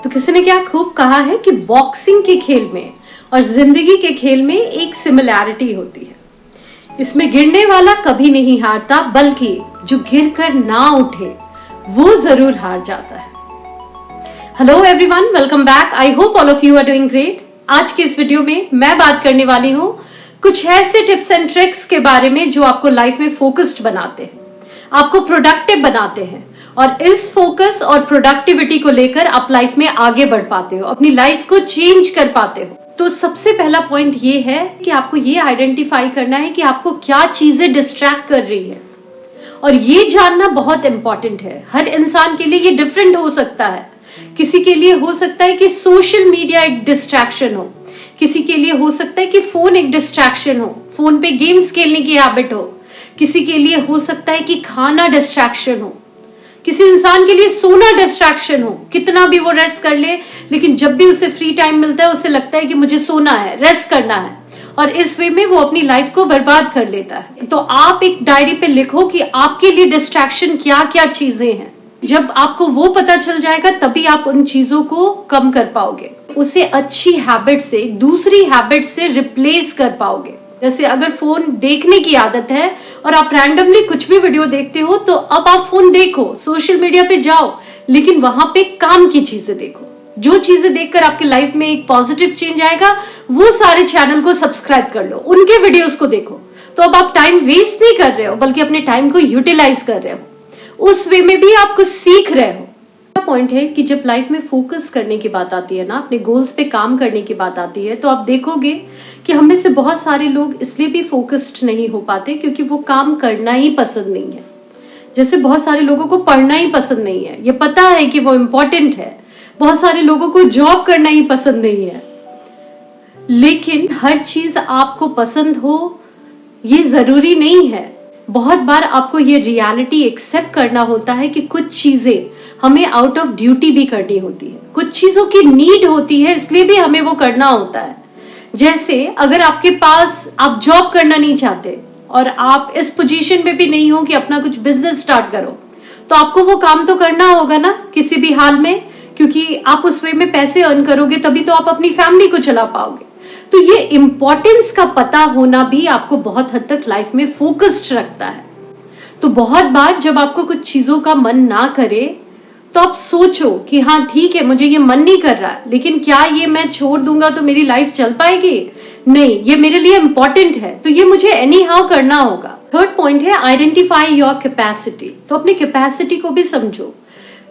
तो किसी ने क्या खूब कहा है कि बॉक्सिंग के खेल में और जिंदगी के खेल में एक सिमिलैरिटी होती है। इसमें गिरने वाला कभी नहीं हारता, बल्कि जो गिर कर ना उठे वो जरूर हार जाता है। Hello everyone, welcome back. I hope all of you are doing great. आज के इस वीडियो में मैं बात करने वाली हूँ कुछ ऐसे टिप्स एंड ट्रिक्स के बारे में जो आपको लाइफ में फोकस्ड बनाते हैं, आपको प्रोडक्टिव बनाते हैं और इस फोकस और प्रोडक्टिविटी को लेकर आप लाइफ में आगे बढ़ पाते हो, अपनी लाइफ को चेंज कर पाते हो। तो सबसे पहला पॉइंट ये है कि आपको ये आइडेंटिफाई करना है कि आपको क्या चीजें डिस्ट्रैक्ट कर रही है, और ये जानना बहुत इंपॉर्टेंट है। हर इंसान के लिए ये डिफरेंट हो सकता है। किसी के लिए हो सकता है कि सोशल मीडिया एक डिस्ट्रैक्शन हो, किसी के लिए हो सकता है कि फोन एक डिस्ट्रैक्शन हो, फोन पे गेम्स खेलने की हैबिट हो, किसी के लिए हो सकता है कि खाना डिस्ट्रैक्शन हो, किसी इंसान के लिए सोना डिस्ट्रैक्शन हो। कितना भी वो रेस्ट कर ले, लेकिन जब भी उसे फ्री टाइम मिलता है उसे लगता है कि मुझे सोना है, रेस्ट करना है, और इस वे में वो अपनी लाइफ को बर्बाद कर लेता है। तो आप एक डायरी पे लिखो कि आपके लिए डिस्ट्रैक्शन क्या क्या चीजें हैं। जब आपको वो पता चल जाएगा तभी आप उन चीजों को कम कर पाओगे, उसे अच्छी हैबिट से, दूसरी हैबिट से रिप्लेस कर पाओगे। जैसे अगर फोन देखने की आदत है और आप रैंडमली कुछ भी वीडियो देखते हो, तो अब आप फोन देखो, सोशल मीडिया पे जाओ, लेकिन वहां पे काम की चीजें देखो। जो चीजें देखकर आपकी लाइफ में एक पॉजिटिव चेंज आएगा, वो सारे चैनल को सब्सक्राइब कर लो, उनके वीडियोस को देखो। तो अब आप टाइम वेस्ट नहीं कर रहे हो, बल्कि अपने टाइम को यूटिलाइज कर रहे हो, उस वे में भी आप कुछ सीख रहे हो। पॉइंट है कि जब लाइफ में फोकस करने की बात आती है ना, अपने गोल्स पे काम करने की बात आती है, तो आप देखोगे कि हम में से बहुत सारे लोग इसलिए भी फोकस्ड नहीं हो पाते क्योंकि वो काम करना ही पसंद नहीं है। जैसे बहुत सारे लोगों को पढ़ना ही पसंद नहीं है, ये पता है कि वो इम्पोर्टेंट है। बहुत सारे लोगों को जॉब करना ही पसंद नहीं है। लेकिन हर चीज आपको पसंद हो ये जरूरी नहीं है। बहुत बार आपको ये रियलिटी एक्सेप्ट करना होता है कि कुछ चीजें हमें आउट ऑफ ड्यूटी भी करनी होती है, कुछ चीजों की नीड होती है, इसलिए भी हमें वो करना होता है। जैसे अगर आपके पास, आप जॉब करना नहीं चाहते और आप इस पोजीशन में भी नहीं हो कि अपना कुछ बिजनेस स्टार्ट करो, तो आपको वो काम तो करना होगा ना किसी भी हाल में, क्योंकि आप उस वे में पैसे अर्न करोगे तभी तो आप अपनी फैमिली को चला पाओगे। तो ये इंपॉर्टेंस का पता होना भी आपको बहुत हद तक लाइफ में फोकस्ड रखता है। तो बहुत बार जब आपको कुछ चीजों का मन ना करे तो आप सोचो कि हाँ ठीक है, मुझे ये मन नहीं कर रहा, लेकिन क्या ये मैं छोड़ दूंगा तो मेरी लाइफ चल पाएगी? नहीं, ये मेरे लिए इंपॉर्टेंट है, तो ये मुझे एनी हाउ करना होगा। थर्ड पॉइंट है आइडेंटिफाई योर कैपेसिटी। तो अपनी कैपेसिटी को भी समझो।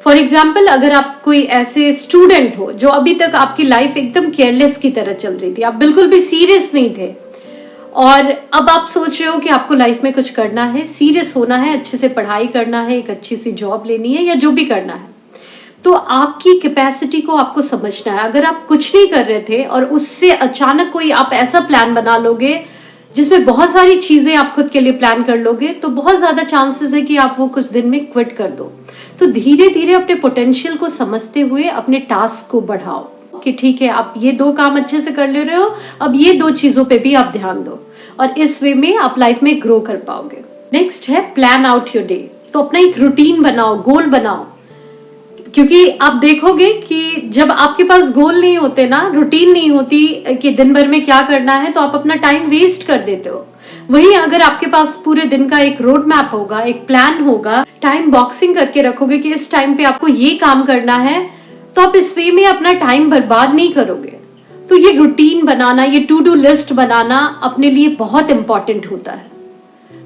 फॉर एग्जाम्पल, अगर आप कोई ऐसे स्टूडेंट हो जो अभी तक आपकी लाइफ एकदम केयरलेस की तरह चल रही थी, आप बिल्कुल भी सीरियस नहीं थे, और अब आप सोच रहे हो कि आपको लाइफ में कुछ करना है, सीरियस होना है, अच्छे से पढ़ाई करना है, एक अच्छी सी जॉब लेनी है या जो भी करना है, तो आपकी कैपेसिटी को आपको समझना है। अगर आप कुछ नहीं कर रहे थे और उससे अचानक कोई आप ऐसा प्लान बना लोगे जिसमें बहुत सारी चीजें आप खुद के लिए प्लान कर लोगे, तो बहुत ज्यादा चांसेस है कि आप वो कुछ दिन में क्विट कर दो। तो धीरे धीरे अपने पोटेंशियल को समझते हुए अपने टास्क को बढ़ाओ कि ठीक है, आप ये 2 काम अच्छे से कर ले रहे हो, अब ये 2 चीजों पे भी आप ध्यान दो, और इस वे में आप लाइफ में ग्रो कर पाओगे। नेक्स्ट है प्लान आउट योर डे। तो अपना एक रूटीन बनाओ, गोल बनाओ, क्योंकि आप देखोगे कि जब आपके पास गोल नहीं होते ना, रूटीन नहीं होती कि दिन भर में क्या करना है, तो आप अपना टाइम वेस्ट कर देते हो। वहीं अगर आपके पास पूरे दिन का एक रोड मैप होगा, एक प्लान होगा, टाइम बॉक्सिंग करके रखोगे कि इस टाइम पे आपको ये काम करना है, तो आप इस वे में अपना टाइम बर्बाद नहीं करोगे। तो ये रूटीन बनाना, ये टू डू लिस्ट बनाना अपने लिए बहुत इंपॉर्टेंट होता है।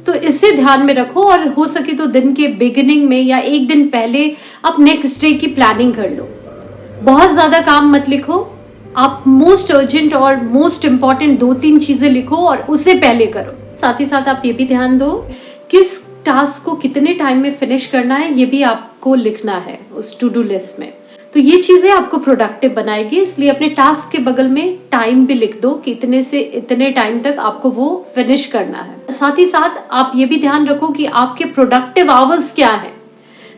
तो इसे ध्यान में रखो, और हो सके तो दिन के बिगिनिंग में या एक दिन पहले आप नेक्स्ट डे की प्लानिंग कर लो। बहुत ज्यादा काम मत लिखो, आप मोस्ट अर्जेंट और मोस्ट इंपॉर्टेंट 2-3 चीजें लिखो और उसे पहले करो। साथ ही साथ आप ये भी ध्यान दो किस टास्क को कितने टाइम में फिनिश करना है, ये भी आपको लिखना है उस टू डू लिस्ट में। तो ये चीजें आपको प्रोडक्टिव बनाएगी, इसलिए अपने टास्क के बगल में टाइम भी लिख दो कि इतने से इतने टाइम तक आपको वो फिनिश करना है। साथ ही साथ आप ये भी ध्यान रखो कि आपके प्रोडक्टिव आवर्स क्या है।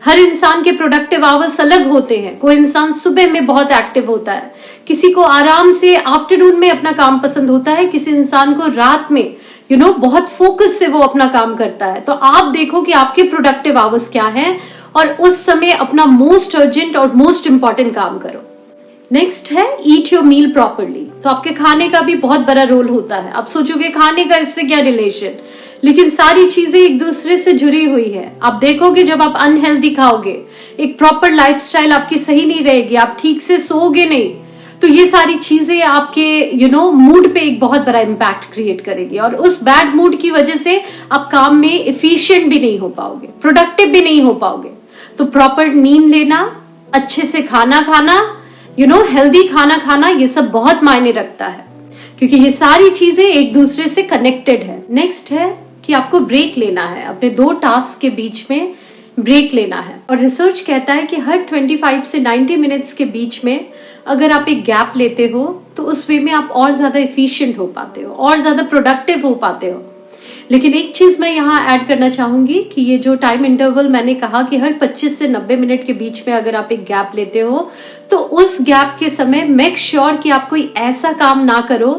हर इंसान के प्रोडक्टिव आवर्स अलग होते हैं। कोई इंसान सुबह में बहुत एक्टिव होता है, किसी को आराम से आफ्टरनून में अपना काम पसंद होता है, किसी इंसान को रात में बहुत फोकस से वो अपना काम करता है। तो आप देखो कि आपके प्रोडक्टिव आवर्स क्या हैं और उस समय अपना मोस्ट अर्जेंट और मोस्ट इंपॉर्टेंट काम करो। नेक्स्ट है ईट योर मील प्रॉपरली। तो आपके खाने का भी बहुत बड़ा रोल होता है। आप सोचोगे खाने का इससे क्या रिलेशन, लेकिन सारी चीजें एक दूसरे से जुड़ी हुई है। आप देखोगे जब आप अनहेल्दी खाओगे, एक प्रॉपर लाइफस्टाइल आपकी सही नहीं रहेगी, आप ठीक से सोओगे नहीं, तो ये सारी चीजें आपके मूड पे एक बहुत बड़ा इम्पैक्ट क्रिएट करेगी और उस बैड मूड की वजह से आप काम में एफिशिएंट भी नहीं हो पाओगे, प्रोडक्टिव भी नहीं हो पाओगे। तो प्रॉपर नींद लेना, अच्छे से खाना खाना, हेल्दी खाना खाना, ये सब बहुत मायने रखता है क्योंकि ये सारी चीजें एक दूसरे से कनेक्टेड है। नेक्स्ट है कि आपको ब्रेक लेना है, अपने 2 टास्क के बीच में ब्रेक लेना है। और रिसर्च कहता है कि हर 25 से 90 मिनट्स के बीच में अगर आप एक गैप लेते हो तो उस वे में आप और ज्यादा एफिशिएंट हो पाते हो, और ज्यादा प्रोडक्टिव हो पाते हो। लेकिन एक चीज मैं यहाँ ऐड करना चाहूंगी कि ये जो टाइम इंटरवल मैंने कहा कि हर 25 से 90 मिनट के बीच में अगर आप एक गैप लेते हो तो उस गैप के समय मेक श्योर कि आप कोई ऐसा काम ना करो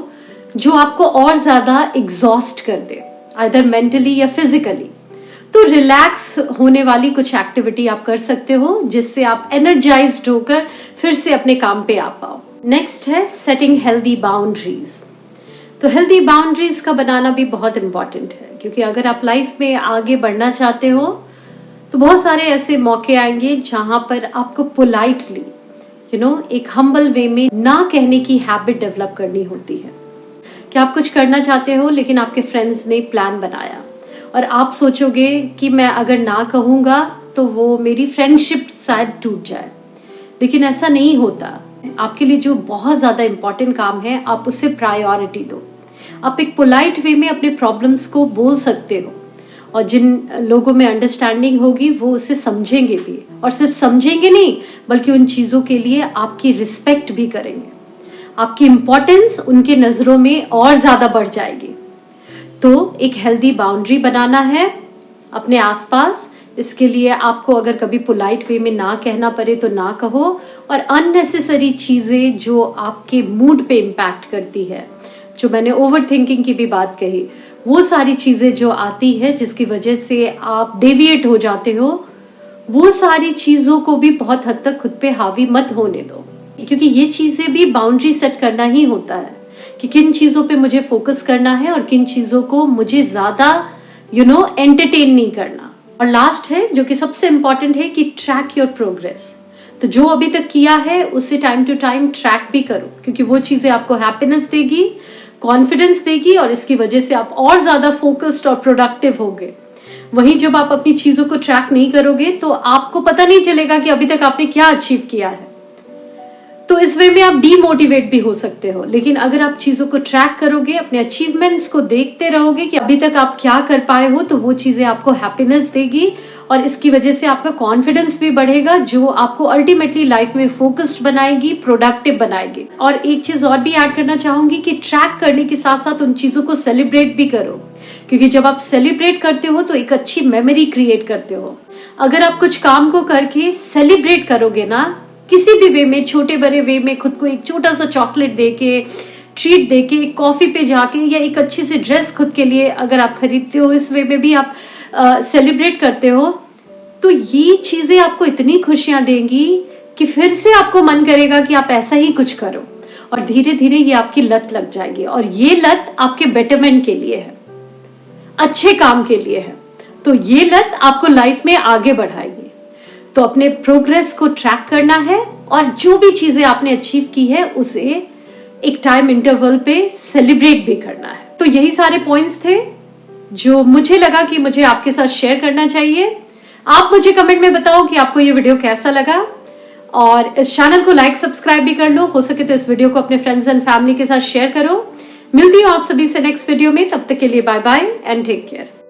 जो आपको और ज्यादा एग्जॉस्ट कर दे, आइदर मेंटली या फिजिकली। तो रिलैक्स होने वाली कुछ एक्टिविटी आप कर सकते हो जिससे आप एनर्जाइज्ड होकर फिर से अपने काम पे आ पाओ। नेक्स्ट है सेटिंग हेल्दी बाउंड्रीज। तो हेल्दी बाउंड्रीज का बनाना भी बहुत इंपॉर्टेंट है क्योंकि अगर आप लाइफ में आगे बढ़ना चाहते हो तो बहुत सारे ऐसे मौके आएंगे जहां पर आपको पोलाइटली एक हम्बल वे में ना कहने की हैबिट डेवलप करनी होती है कि आप कुछ करना चाहते हो लेकिन आपके फ्रेंड्स ने प्लान बनाया और आप सोचोगे कि मैं अगर ना कहूंगा तो वो मेरी फ्रेंडशिप शायद टूट जाए, लेकिन ऐसा नहीं होता। आपके लिए जो बहुत ज्यादा इंपॉर्टेंट काम है आप उसे प्रायोरिटी दो। आप एक पोलाइट वे में अपने प्रॉब्लम्स को बोल सकते हो और जिन लोगों में अंडरस्टैंडिंग होगी वो उसे समझेंगे भी, और सिर्फ समझेंगे नहीं बल्कि उन चीजों के लिए आपकी रिस्पेक्ट भी करेंगे। आपकी इंपॉर्टेंस उनके नजरों में और ज्यादा बढ़ जाएगी। तो एक हेल्दी बाउंड्री बनाना है अपने आसपास। इसके लिए आपको अगर कभी पोलाइट वे में ना कहना पड़े तो ना कहो, और अननेसेसरी चीजें जो आपके मूड पे इम्पैक्ट करती है, जो मैंने ओवर थिंकिंग की भी बात कही, वो सारी चीजें जो आती है जिसकी वजह से आप डेविएट हो जाते हो, वो सारी चीजों को भी बहुत हद तक खुद पे हावी मत होने दो, क्योंकि ये चीजें भी बाउंड्री सेट करना ही होता है कि किन चीजों पे मुझे फोकस करना है और किन चीजों को मुझे ज्यादा एंटरटेन नहीं करना। और लास्ट है जो कि सबसे इंपॉर्टेंट है कि ट्रैक योर प्रोग्रेस। तो जो अभी तक किया है उसे टाइम टू टाइम ट्रैक भी करो क्योंकि वो चीजें आपको हैप्पीनेस देगी, कॉन्फिडेंस देगी और इसकी वजह से आप और ज्यादा फोकस्ड और प्रोडक्टिव होगे। वहीं जब आप अपनी चीजों को ट्रैक नहीं करोगे तो आपको पता नहीं चलेगा कि अभी तक आपने क्या अचीव किया है। तो इस वे में आप डीमोटिवेट भी हो सकते हो। लेकिन अगर आप चीजों को ट्रैक करोगे, अपने अचीवमेंट्स को देखते रहोगे कि अभी तक आप क्या कर पाए हो, तो वो चीजें आपको हैप्पीनेस देगी और इसकी वजह से आपका कॉन्फिडेंस भी बढ़ेगा, जो आपको अल्टीमेटली लाइफ में फोकस्ड बनाएगी, प्रोडक्टिव बनाएगी। और एक चीज और भी ऐड करना चाहूंगी कि ट्रैक करने के साथ साथ उन चीजों को सेलिब्रेट भी करो, क्योंकि जब आप सेलिब्रेट करते हो तो एक अच्छी मेमोरी क्रिएट करते हो। अगर आप कुछ काम को करके सेलिब्रेट करोगे ना, किसी भी वे में, छोटे बड़े वे में, खुद को एक छोटा सा चॉकलेट देके, ट्रीट देके, एक कॉफी पे जाके, या एक अच्छी सी ड्रेस खुद के लिए अगर आप खरीदते हो, इस वे में भी आप सेलिब्रेट करते हो, तो ये चीजें आपको इतनी खुशियां देंगी कि फिर से आपको मन करेगा कि आप ऐसा ही कुछ करो, और धीरे धीरे ये आपकी लत लग जाएगी। और ये लत आपके बेटरमेंट के लिए है, अच्छे काम के लिए है। तो ये लत आपको लाइफ में आगे बढ़ाएगी। तो अपने प्रोग्रेस को ट्रैक करना है और जो भी चीजें आपने अचीव की है उसे एक टाइम इंटरवल पे सेलिब्रेट भी करना है। तो यही सारे पॉइंट्स थे जो मुझे लगा कि मुझे आपके साथ शेयर करना चाहिए। आप मुझे कमेंट में बताओ कि आपको ये वीडियो कैसा लगा, और इस चैनल को लाइक सब्सक्राइब भी कर लो। हो सके तो इस वीडियो को अपने फ्रेंड्स एंड फैमिली के साथ शेयर करो। मिलती हूँ आप सभी से नेक्स्ट वीडियो में। तब तक के लिए bye bye and take care.